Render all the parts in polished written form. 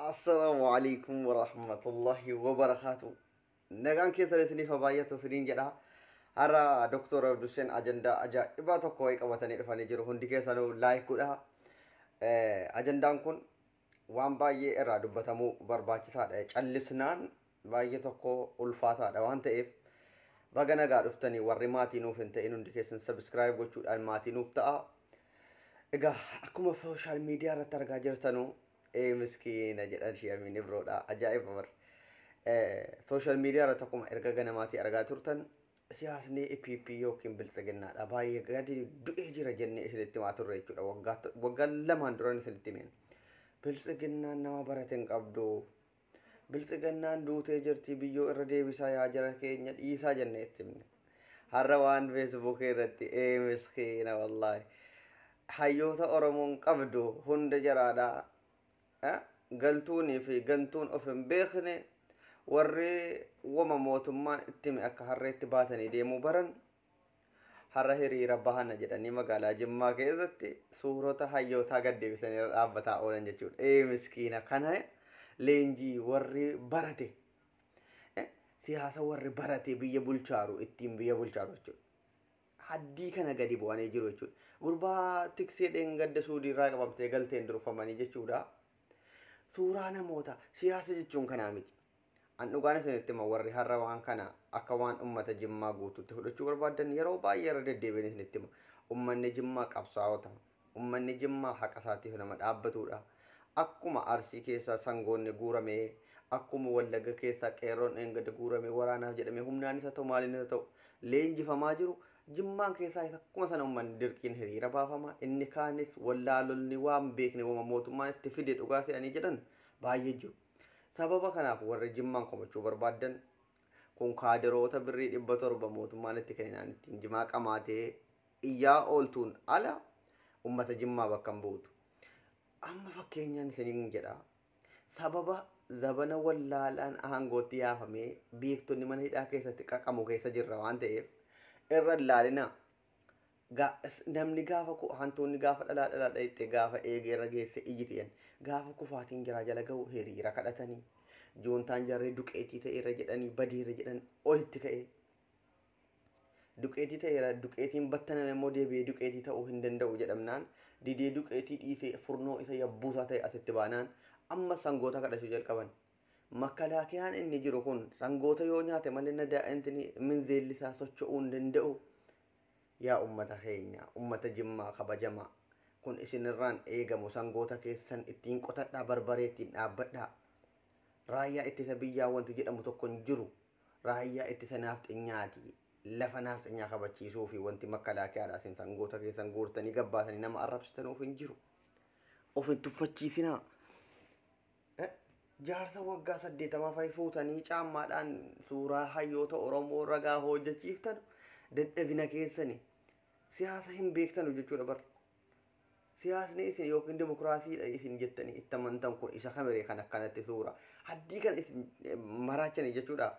السلام عليكم ورحمة الله وبركاته. نعم كيف تلسني فباية تسرين جدا. هرا دكتور عبد الحسين أجندا أجا إبادة كوي كواتني رفاني جرو هندي كيسانو لايك كده. أجندا كون وان باية إرادة بتمو برباچي ساد ألسنان باية تكو ألفاتا دوان تيف bagana gaadhuftanii warri maatii nuuf hin ta'in hundi keessan subscribe gochuudhaan maatii nuuf ta'a. Egaa akkuma sooshaal miidiyaa irratti argaa jirtanuu miskiina jedhan shi'amiin ibroodha. Ajaa'iba bar. Sooshaal miidiyaa irratti akkuma erga ganamaatii argaa turtan siyaasni EPP yookiin biltsiginnaadha. Baay'ee gadi du'ee jira jennee isinitti himaa turre jechuudha. Waggaa lamaan duran isinitti himeen. Biltsiginnaan nama barate hin qabdu. Biltsiginnaan duutee jirti biyyoo irra deebisaa yaa jara keenya dhiisaa jennee itti himne. Har'a waan feesbuukii irratti miskiina wallaahi. Hayyoota Oromoon qabdu hunda jaraadha. Galtuunii fi gantuun of hin beekne warri wama mootummaan itti hime akka harreetti baatanii deemuu baran har'a hiriira bahana jedhanii magaalaa Jimmaa keessatti suurota hayyootaa gad deebisanii irra dhaabbataa oolan jechuudha. Miskiina kana leenjii warri barate siyaasa warri barate biyya bulchaaru ittiin biyya bulchaaru jechuudha. Haddii kana gadi bu'anii jiru jechuudha. Gurbaa tiksee dheengadda suudii irraa qabamtee galteen durfamanii jechuudha. Suuraa namoota siyaasa jechuun kanaa miti. An dhugaan isinitti hima warri har'a waan kana akka waan uummata Jimmaa guutuutti fudhachuu barbaadan yeroo baay'ee irra deddeebiin isinitti hima. Uummanni Jimmaa qabsaa'ota. Uummanni Jimmaa haqa isaatiif nama dhaabbatudha. Akkuma Arsii keessaa sangoonni guuramee akkuma Wallagga keessaa qeerroon dheengadda guuramee waraanaaf jedhamee humnaanis haa ta'u maaliin haa ta'u leenjifamaa jiru. Jimmaan keessaa akkuma sana uummanni dirqiin hiriira baafama. Inni kaanis wallaalonni waan beekne wama mootummaan itti fide dhugaa se'anii jedhan baay'ee jiru. Sababa kanaaf warri Jimmaan komachuu barbaadan kun kaadiroota birrii 700 mootummaan itti kenninaan ittiin Jimaa qamaatee iyyaa ooltuun ala uummata Jimmaa bakka hin buutu. Amma fakkeenyaan isiniin jedha. Sababa zabana wallaalaan aangootti yaafamee beektonni mana hidhaa keessatti qaqamu keessa jirra waan ta'eef irra ilaalina. Namni gaafa hantuunni gaafa dhalaa dhayxee gaafa eegee irra geesse iyyitiyan gaafa kufaatiin jiraa jala gahu hiriira kadhatanii joontaan jarree duqeetii ta'eera jedhanii badiira jedhan olitti ka'ee duqeetii ta'eera duqeetiin battaname immoo deebi'ee duqeetii ta'uu hin danda'u jedhamnaan didee duqeetii dhiisee furnoo isa yabbuusaa ta'e asitti baanaan amma sangoota kadhachuu jalqaban. Makalaakiyaan inni jiru kun sangoota yoo nyaate malee na daa'imtini minzeellisaa socho'uu hin danda'u. Yaa uummata keenya, uummata Jimmaa kabajamaa kun isinirraan eegamu sangoota keessan ittiin qotadhaa barbaree ittiin dhaabbadhaa. Raayyaa ittisa biyyaa wanti jedhamu tokko hin jiru. Raayyaa ittisa naafxinyaati. Lafa naafxinyaa kabachiisuu fi wanti makalaakiyaadhaa isin sangoota keessan guurtanii gabbaasanii nama arrabsitanuuf hin jiru. Of hin tuffachiisinaa. Jaarsa waggaa 80 fuutanii caammaadhaan suuraa hayyoota Oromoo ragaa hojjechiiftan dadhabina keessanii. Siyaasa hin beektanu jechuudha bar. Siyaasni isin yookiin dimokiraasiidha isin jettanii itti amantan kun isa kamiree kan akkanatti suura. Haddii kan isin maraachanii jechuudha.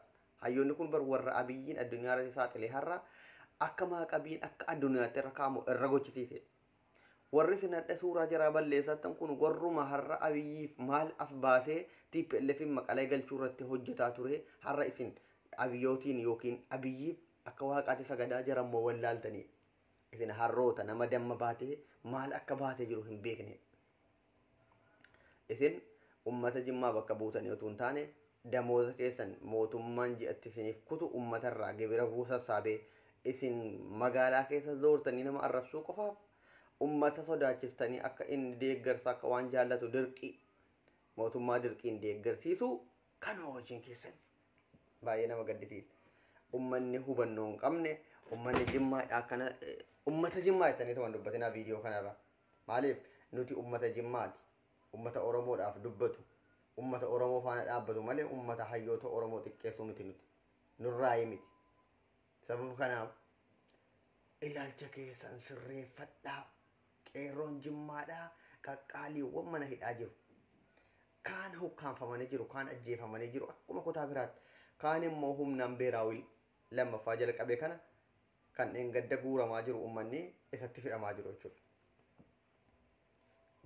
Hayyoonni kun bar warra abiyyiin addunyaa irratti saaxilee har'a akka maaqabiin akka addunyaatti irra kaamu irra gochisiise. Warri isin hadha suuraa jaraa balleessatan kun warruma har'a abiyyiif maal as baasee TPLFin maqalee galchuu irratti hojjetaa ture har'a isin abiyyootiin yookiin abiyyiif akka waaqaatti sagadaa jarammoo wallaaltanii. Isin harroota nama damma baatee maal akka baatee jiru hin beekne. Isin uummata Jimmaa bakka buutanii otoo hin taane damooza keessan mootummaan ji'atti isiniif kutu uummatarraa gibira sassaabee isin magaalaa keessa zoortanii nama arrabsuu qofaaf uummata sodaachiftanii akka inni deeggarsa akka waan jaallatu dirqii mootummaa dirqiin deeggarsiisu kanuma wajjin keessan baay'ee nama gaddisiisa. Uummanni hubannoo hin qabne uummanni Jimmaadhaa kana uummata Jimmaa jettanii ta'an dubbatinaa viidiyoo kanarra. Maaliif nuti uummata Jimmaati. Uummata Oromoodhaaf dubbatu. Uummata Oromoo faana dhaabbatu malee uummata hayyoota Oromoo xiqqeessuu miti nuti. Nurraayi miti. Sababa kanaaf ilaalcha keessan sirreeffadhaa. Qeerroon Jimmaadhaa qaqqaaliiwwan mana hidhaa jiru. Kaan hukkaanfamanii jiru, kaan ajjeefamanii jiru akkuma kutaa biraatti. Kaan immoo humnaan beeraawil lammaffaa jalqabee kana kan dheengadda guuramaa jiru uummanni isatti fe'amaa jiru jechuudha.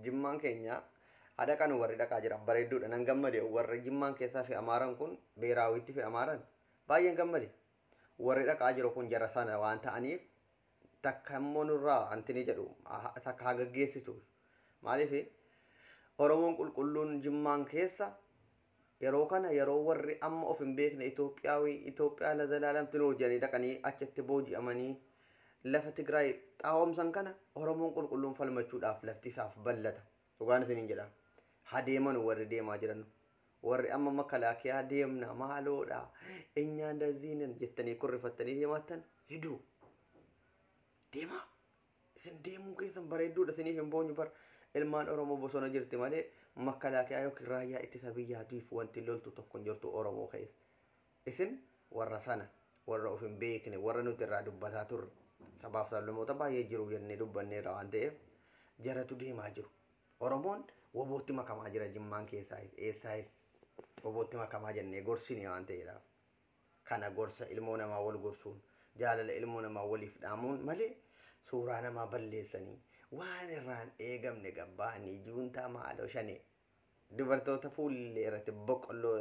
Jimmaan keenya Ada kan warri dhaqaa jira bareedduudha nan gammade warri jimmaan keessaa fi amaaran kun beeraawitti fi amaaran baay'een gammade warri dhaqaa jiru kun jara sana waan ta'aniif takka immoo nurraa antini jedhu takka haa gaggeessitu maaliif oromoon qulqulluun jimmaan keessa yeroo kana yeroo warri amma of hin beekne Itoophiyaa la zalaalamti nuur jedhanii dhaqanii achitti booji'amanii lafa Tigraay xaawomsan kana oromoon qulqulluun falmachuudhaaf lafti isaaf ballata dhugaan isiniin jedha hadeeman warri deemaa jiran warri amma makalaakiyaa deemna maaloodha enyaan daziinan jettanii kurrifattanii deemaattan hiduu deemaa isin deemuu keessan bareedduudha isiniif hin boonyu bar ilmaan oromoo bosona jirti malee makalaakiyaa yookiin raayyaa ittisa biyyaatiif wanti loltu tokko hin jirtu oromoo keessa isin warra sana warra of hin beekne warra nuti irraa dubbataa turre sabaaf sablammoota baay'ee jiru jennee dubbanneerra waan ta'eef jaratu deemaa jiru oromoon wobootti makamaa jira jimmaan keessaayis eessaayis wobootti makamaa jennee gorsine waan ta'eedhaaf kana gorsa ilmoo namaa wal gorsuun jaalala ilmoo namaa waliif dhaamuun malee suuraa namaa balleessanii waan irraan eegamne gabbaanii juuntaa maaloo shane dubartoota fuullee irratti boqqolloo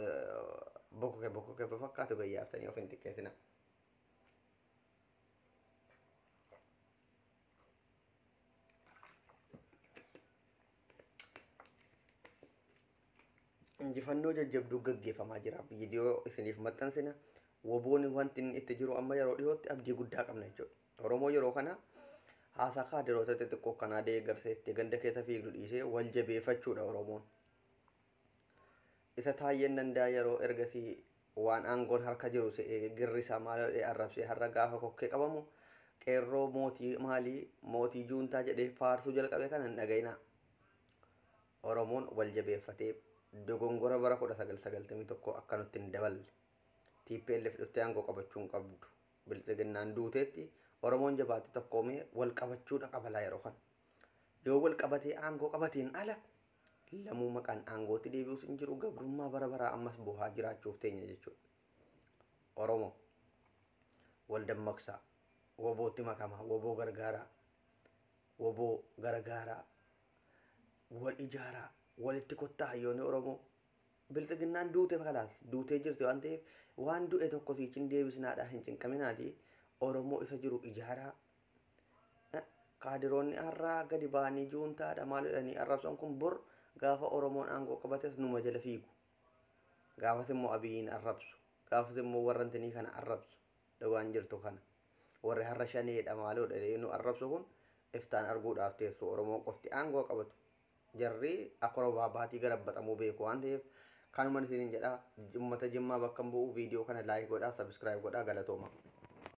bokkokee fakkaatu gayyaaftanii of hin xiqqeessina. Injifannoo jajjabduu gaggeeffamaa jira viidiyoo isiniif maxxansina woboon wanti inni itti jiru amma yeroo dhiyootti abdii guddaa qabna jechuudha oromoo yeroo kana haasaa kaadiroota xixiqqoo kanaa deeggarseetti ganda keessa fiigdu dhiisee wal jabeeffachuudha oromoon isa taayyeen danda'a yeroo ergasii waan aangoon harka jiru se'ee girrisaa maalodhee arrabsee har'a gaafa kokkee qabamu qeerroo mootii maalii mootii juuntaa jedhee faarsuu jalqabe kana hin dhaga'inaa oromoon wal jabeeffatee dogongora bara 1991 akkanutti hin daballe TPLF dhuftee aangoo qabachuun qabdu biltsiginnaan duuteetti oromoon jabaatti tokkoomee wal qabachuudha qabalaa yeroo kana yoo wal qabatee aangoo qabateen ala lamuu maqaan aangootti deebi'us hin jiru gabrummaa bara baraa ammas buhaa jiraachuuf teenya jechuudha oromoo wal dammaqsaa wobootti makamaa woboo gargaaraa wal ijaaraa walitti kottaa hayyoonni oromoo biltsiginnaan duute kalaas duutee jirti waan ta'eef waan du'e tokko siichin deebisnaadha hin cinqaminaati oromoo isa jiru ijaaraa kaadiroonni har'aa gadi ba'anii juuntaadha maal jedhanii arrabsan kun bor gaafa oromoon aangoo qabates numa jala fiigu gaafas immoo abiyyiin arrabsu gaafas immoo warra intinii kana arrabsu dhawaan jirtu kana warri har'a shaneedha maaloodha nu arrabsu kun iftaan arguudhaaf teessu oromoon qofti aangoo qabatu jarri akorobaa baatii garabbaxamuu beeku waan ta'eef kanuman isinin jedha ummata jimmaa bakka bu'u viidiyoo kana laayik godhaa sabskiraayib godhaa galatooma.